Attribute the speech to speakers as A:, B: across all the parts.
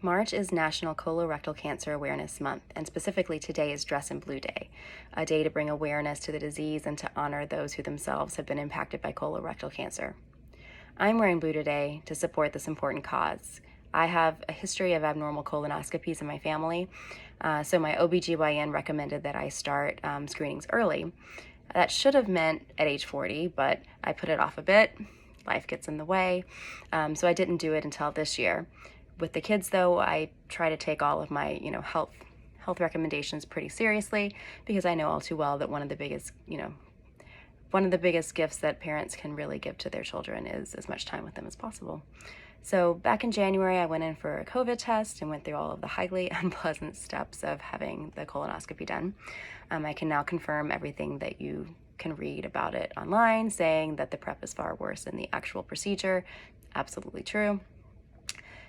A: March is National Colorectal Cancer Awareness Month, and specifically today is Dress in Blue Day, a day to bring awareness to the disease and to honor those who themselves have been impacted by colorectal cancer. I'm wearing blue today to support this important cause. I have a history of abnormal colonoscopies in my family, so my OBGYN recommended that I start screenings early. That should have meant at age 40, but I put it off a bit. Life gets in the way, so I didn't do it until this year. With the kids, though, I try to take all of my, health recommendations pretty seriously, because I know all too well that one of the biggest gifts that parents can really give to their children is as much time with them as possible. So back in January, I went in for a COVID test and went through all of the highly unpleasant steps of having the colonoscopy done. I can now confirm everything that you can read about it online, saying that the prep is far worse than the actual procedure. Absolutely true.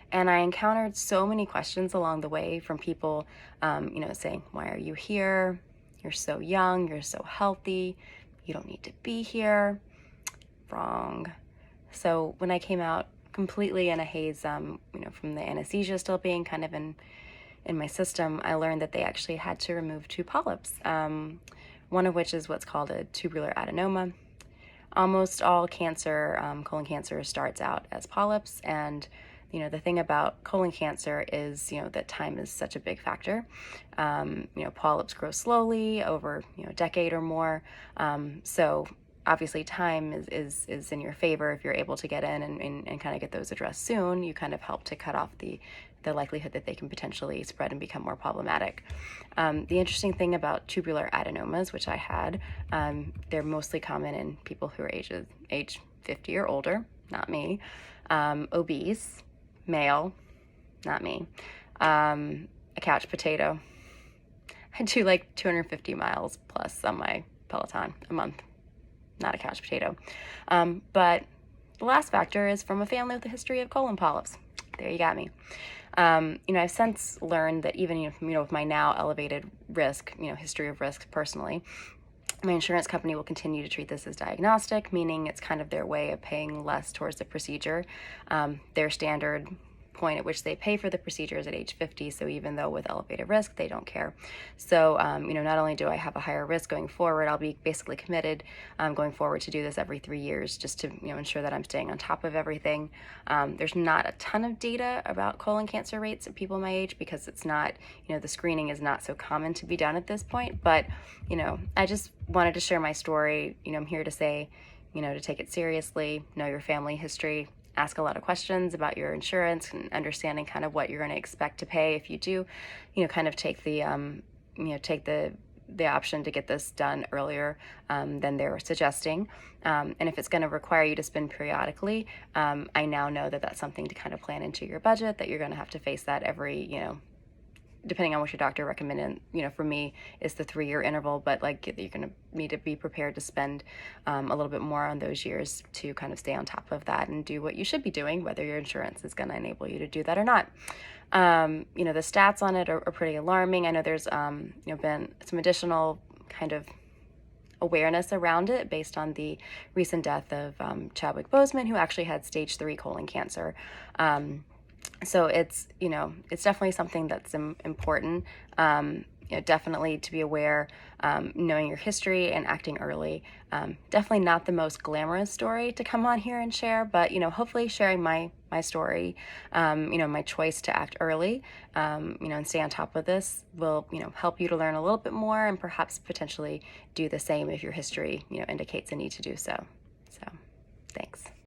A: And I encountered so many questions along the way from people, saying, why are you here? You're so young, you're so healthy, you don't need to be here. Wrong. So when I came out completely in a haze, from the anesthesia still being kind of in my system, I learned that they actually had to remove 2 polyps, one of which is what's called a tubular adenoma. Almost all cancer, colon cancer, starts out as polyps, and the thing about colon cancer is, that time is such a big factor. Polyps grow slowly over, a decade or more. So obviously time is in your favor. If you're able to get in and kind of get those addressed soon, you kind of help to cut off the likelihood that they can potentially spread and become more problematic. The interesting thing about tubular adenomas, which I had, they're mostly common in people who are age 50 or older, not me, obese, male, not me, a couch potato. I do like 250 miles plus on my Peloton a month, not a couch potato. But the last factor is from a family with a history of colon polyps. There you got me. I've since learned that even, with my now elevated risk, history of risk personally, my insurance company will continue to treat this as diagnostic, meaning it's kind of their way of paying less towards the procedure. Their standard point at which they pay for the procedure is at age 50, so even though with elevated risk, they don't care. So, not only do I have a higher risk going forward, I'll be basically committed going forward to do this every 3 years just to, ensure that I'm staying on top of everything. There's not a ton of data about colon cancer rates in people my age because it's not, the screening is not so common to be done at this point, but, I just wanted to share my story. I'm here to say, to take it seriously, know your family history, ask a lot of questions about your insurance and understanding kind of what you're going to expect to pay if you do, kind of take the, the option to get this done earlier than they're suggesting. And if it's going to require you to spend periodically, I now know that that's something to kind of plan into your budget, that you're going to have to face that every, depending on what your doctor recommended. For me, it's the 3-year interval, but you're going to need to be prepared to spend a little bit more on those years to kind of stay on top of that and do what you should be doing, whether your insurance is going to enable you to do that or not. The stats on it are pretty alarming. I know there's, been some additional kind of awareness around it based on the recent death of Chadwick Boseman, who actually had stage 3 colon cancer. So it's definitely something that's important. Definitely to be aware, knowing your history and acting early. Definitely not the most glamorous story to come on here and share, but, hopefully sharing my story, my choice to act early, and stay on top of this will, help you to learn a little bit more and perhaps potentially do the same if your history, indicates a need to do so. So thanks.